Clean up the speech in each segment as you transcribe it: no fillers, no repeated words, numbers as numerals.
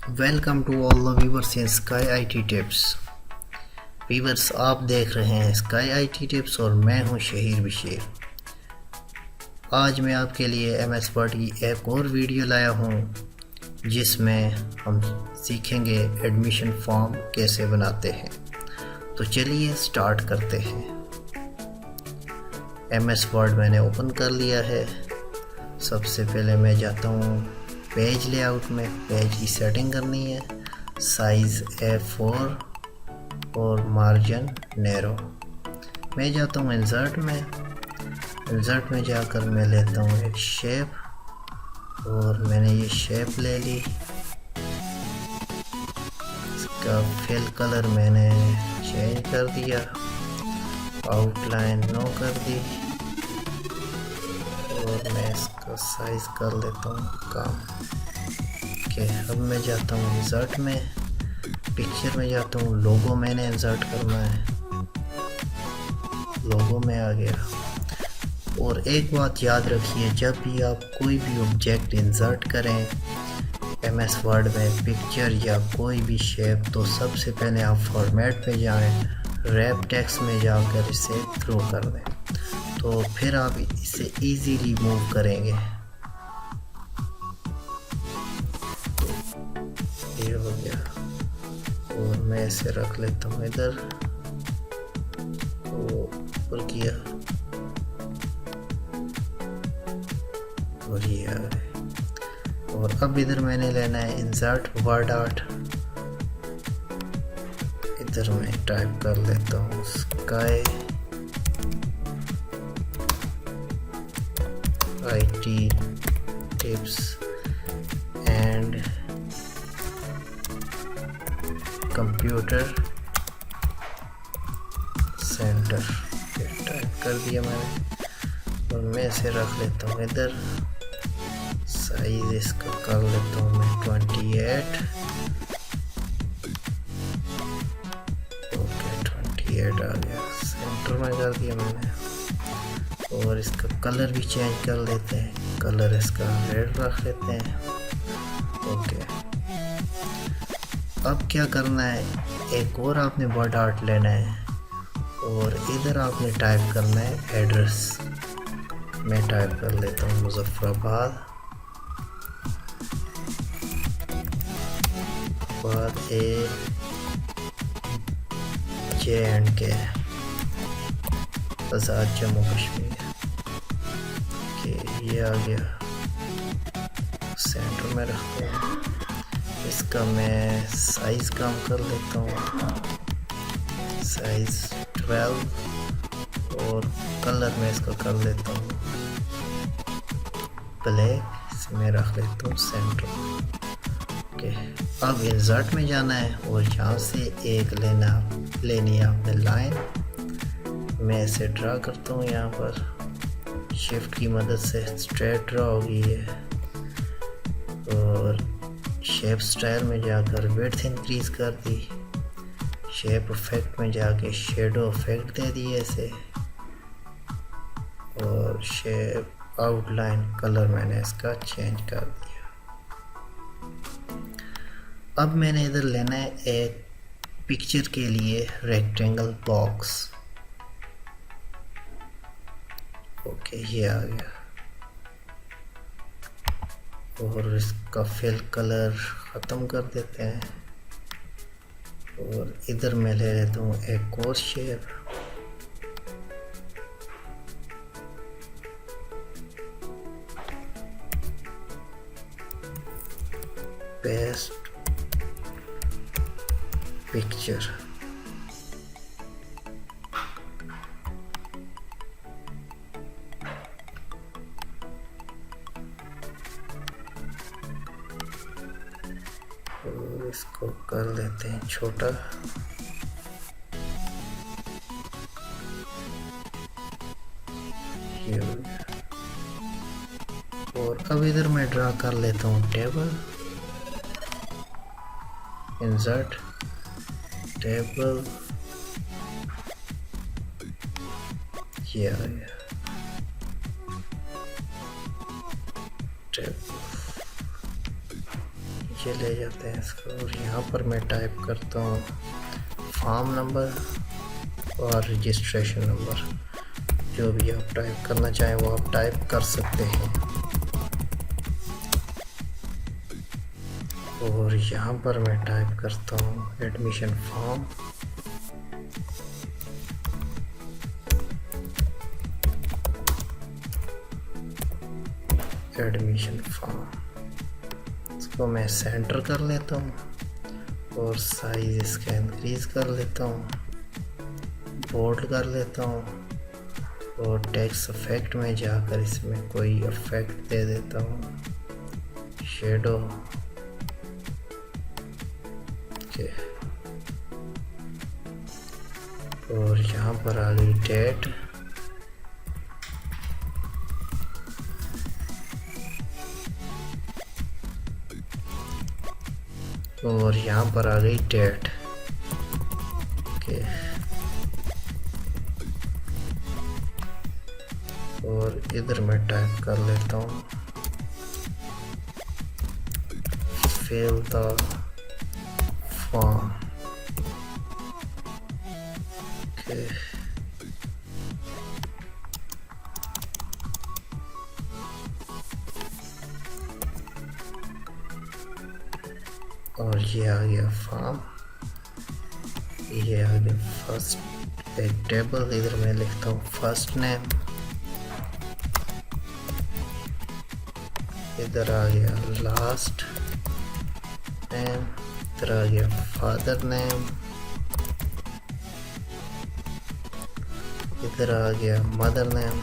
Welcome to all the viewers in Sky IT tips. Viewers, आप देख रहे हैं स्काई आईटी टिप्स और मैं हूं शहीर बशीर। आज मैं आपके लिए एमएस वर्ड की एक और वीडियो लाया हूं जिसमें हम सीखेंगे एडमिशन फॉर्म कैसे बनाते हैं। तो चलिए स्टार्ट करते हैं। एमएस वर्ड मैंने ओपन कर लिया है। सबसे पहले मैं जाता हूं पेज लेआउट में। पेज की सेटिंग करनी है, साइज़ A4 और मार्जिन नैरो। मैं जाता हूँ इंसर्ट में। इंसर्ट में जाकर मैं लेता हूँ एक शेप और मैंने ये शेप ले ली। इसका फिल कलर मैंने चेंज कर दिया, आउटलाइन नो कर दी और मैं इसका साइज़ कर लेता हूँ कम। ओके, अब मैं जाता हूँ इंसर्ट में, पिक्चर में जाता हूँ, लोगो मैंने इंसर्ट करना है। लोगो में आ गया। और एक बात याद रखिए, जब भी आप कोई भी ऑब्जेक्ट इंसर्ट करें एमएस वर्ड में, पिक्चर या कोई भी शेप, तो सबसे पहले आप फॉर्मेट पे जाएं, रैप टेक्स्ट में जाकर इसे थ्रो कर दें, तो फिर आप इसे इजीली मूव करेंगे। ये हो गया और मैं इसे रख लेता हूँ इधर, ऊपर किया और ये आ गए। और अब इधर मैंने लेना है इंसर्ट वर्ड आर्ट। इधर मैं टाइप कर लेता हूँ sky IT tips and computer centre. Type कर दिया मैंने और मैं इसे रख लेता हूँ इधर। साइज इसका कर लेता हूँ मैं 28। ओके, 28 आ गया। सेंटर में कर दिया मैंने और इसका कलर भी चेंज कर लेते हैं। कलर इसका रेड रख लेते हैं। ओके, अब क्या करना है, एक और आपने वर्ड आर्ट लेना है और इधर आपने टाइप करना है एड्रेस। मैं टाइप कर लेता हूँ मुजफ्फराबाद, J&K, आज़ाद जम्मू कश्मीर। ओके, ये आ गया। सेंटर में रखता हूँ। इसका मैं साइज़ कम कर लेता हूँ, साइज़ 12 और कलर में इसका कर लेता हूँ ब्लैक। इसे मैं रख लेता हूँ सेंटर। ओके, अब इंसर्ट में जाना है और यहाँ से एक लेनी है आपने लाइन। मैं इसे ड्रा करता हूँ यहाँ पर शिफ्ट की मदद से। स्ट्रेट ड्रा होगी है और शेप स्टाइल में जाकर विड्थ इंक्रीज कर दी। शेप इफेक्ट में जाके शेडो इफेक्ट दे दिए इसे और शेप आउटलाइन कलर मैंने इसका चेंज कर दिया। अब मैंने इधर लेना है एक पिक्चर के लिए रेक्टेंगल बॉक्स। ओके, ये आ गया और इसका फिल कलर ख़त्म कर देते हैं और इधर मैं ले लेता हूँ एक और शेप। Paste picture. और इसको कर लेते हैं छोटा। ये हो गया। और अब इधर मैं ड्रा कर लेता हूँ टेबल। इंसर्ट टेबल, ये आ गया टेबल। नीचे ले जाते हैं इसको और यहाँ पर मैं टाइप करता हूँ फॉर्म नंबर और रजिस्ट्रेशन नंबर। जो भी आप टाइप करना चाहें वो आप टाइप कर सकते हैं। और यहाँ पर मैं टाइप करता हूँ एडमिशन फॉर्म। एडमिशन फॉर्म इसको मैं सेंटर कर लेता हूँ और साइज इसका इंक्रीज कर लेता हूँ, बोल्ड कर लेता हूँ और टेक्स्ट इफेक्ट में जाकर इसमें कोई इफेक्ट दे देता हूँ, शेडो के। और यहाँ पर आ गई डेट और यहाँ पर आ गई डेट ओके। और इधर मैं टाइप कर लेता हूँ फिल द फॉर्म ओके। और ये आ गया फॉर्म, ये आ गया फर्स्ट एक टेबल। इधर मैं लिखता हूँ फर्स्ट नेम, इधर आ गया लास्ट नेम, इधर आ गया फादर नेम, इधर आ गया मदर नेम,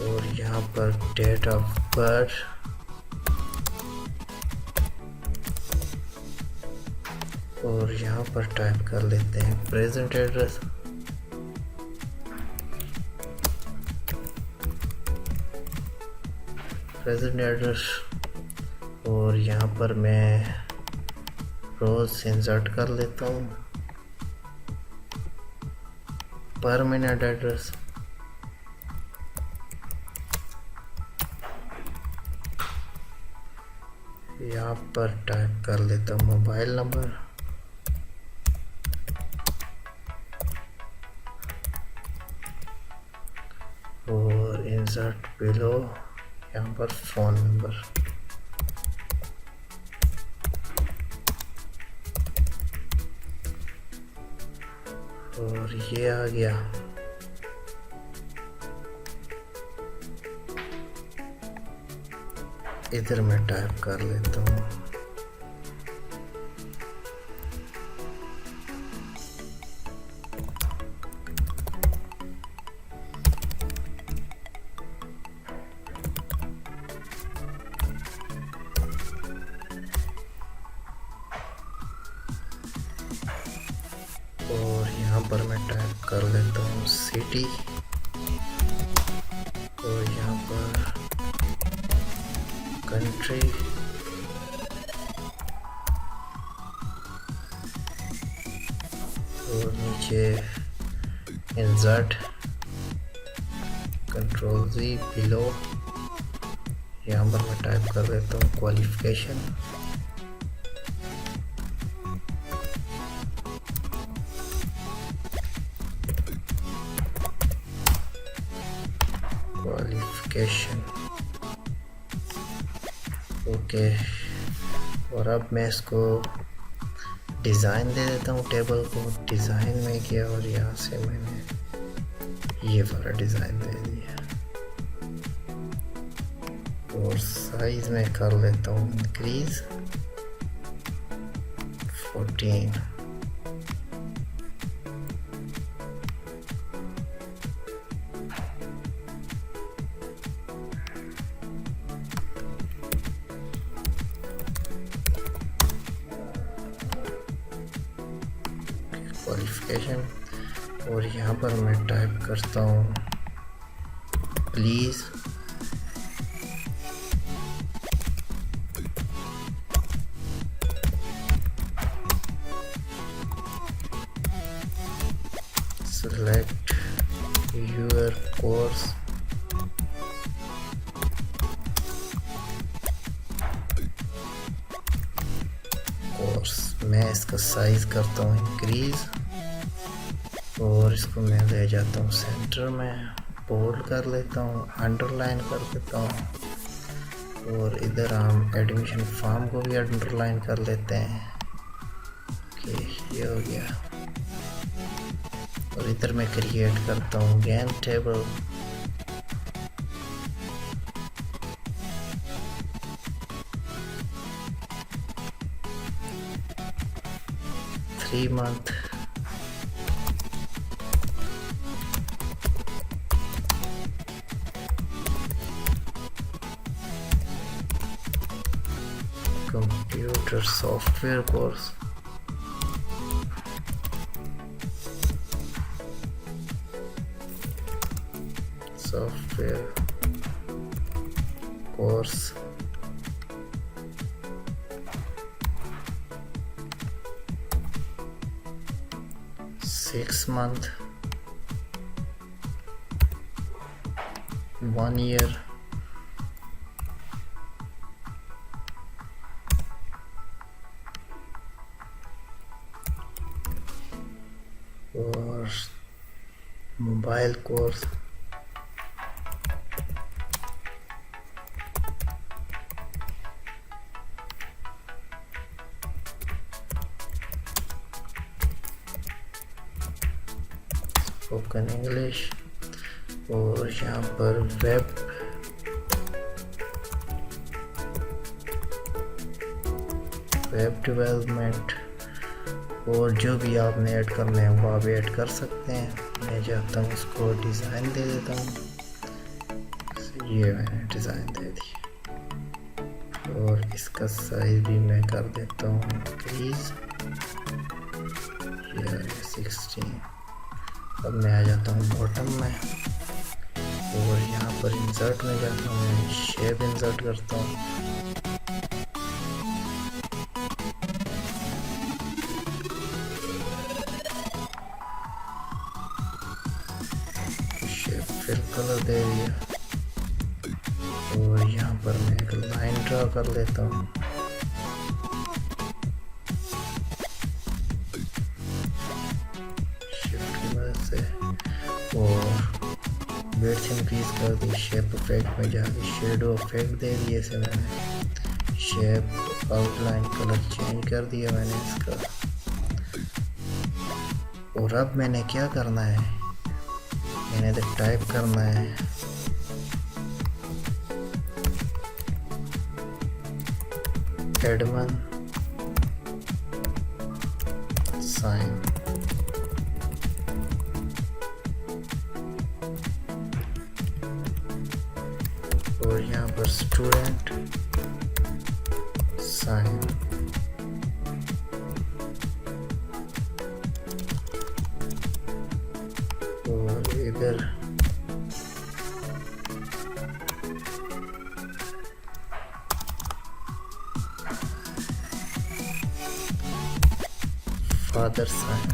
और यहाँ पर डेट ऑफ बर्थ, और यहाँ पर टाइप कर लेते हैं प्रेजेंट एड्रेस। प्रेजेंट एड्रेस और यहाँ पर मैं रोज इंसर्ट कर लेता हूँ परमानेंट एड्रेस। यहाँ पर टाइप कर लेता हूँ मोबाइल नंबर और इंसर्ट बिलो यहाँ पर फ़ोन नंबर। और ये आ गया। इधर मैं टाइप कर लेता हूँ और यहाँ पर मैं टाइप कर लेता हूँ सिटी और यहाँ पर कंट्री और नीचे इंसर्ट कंट्रोल जी बिलो। यहाँ पर मैं टाइप कर देता हूँ क्वालिफिकेशन ओके। और अब मैं इसको डिज़ाइन दे देता हूँ टेबल को। डिज़ाइन में किया और यहाँ से मैंने ये वाला डिज़ाइन दे दिया और साइज में कर लेता हूँ इंक्रीज 14। क्वालिफिकेशन और यहाँ पर मैं टाइप करता हूँ प्लीज़ select your course मैं इसका साइज़ करता हूँ इंक्रीज़ और इसको मैं ले जाता हूँ सेंटर में, बोल्ड कर लेता हूँ, अंडरलाइन कर देता हूँ और इधर हम एडमिशन फॉर्म को भी अंडरलाइन कर लेते हैं। ओके, ये हो गया। और इधर मैं क्रिएट करता हूँ game table. Month computer software course, software course 6 month, 1 year, और मोबाइल कोर्स, स्पोकन इंग्लिश, और यहाँ पर वेब डेवलपमेंट, और जो भी आपने ऐड करना है वो आप ऐड कर सकते हैं। मैं जाता हूँ इसको डिज़ाइन दे देता हूँ, ये मैंने डिज़ाइन दे दी और इसका साइज भी मैं कर देता हूँ इंक्रीज, ये 16। अब मैं आ जाता हूँ बॉटम में और यहाँ पर इंसर्ट में जाता हूँ, मैं शेप इंसर्ट करता हूँ। शेप फिर कलर दे दिया और यहाँ पर मैं एक लाइन ड्रा कर लेता हूँ। और वेट्स इंक्रीज कर दी, शेप इफेक्ट में जाके शेडो इफेक्ट दे दिए इसे मैंने, शेप आउटलाइन कलर चेंज कर दिया मैंने इसका। और अब मैंने क्या करना है, मैंने इधर टाइप करना है एडमन साइन, और यहाँ पर स्टूडेंट साइन, और इधर फादर साइन।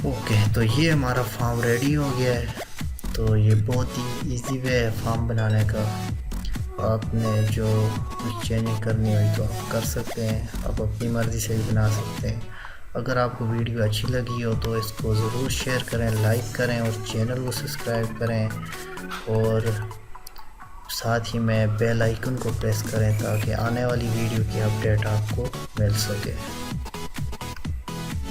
ओके, तो ये हमारा फॉर्म रेडी हो गया है। तो ये बहुत ही इजी वे है फॉर्म बनाने का। आपने जो चेंजिंग करनी हो तो आप कर सकते हैं, आप अपनी मर्ज़ी से भी बना सकते हैं। अगर आपको वीडियो अच्छी लगी हो तो इसको ज़रूर शेयर करें, लाइक करें और चैनल को सब्सक्राइब करें, और साथ ही में बेल आइकन को प्रेस करें ताकि आने वाली वीडियो की अपडेट आपको मिल सके।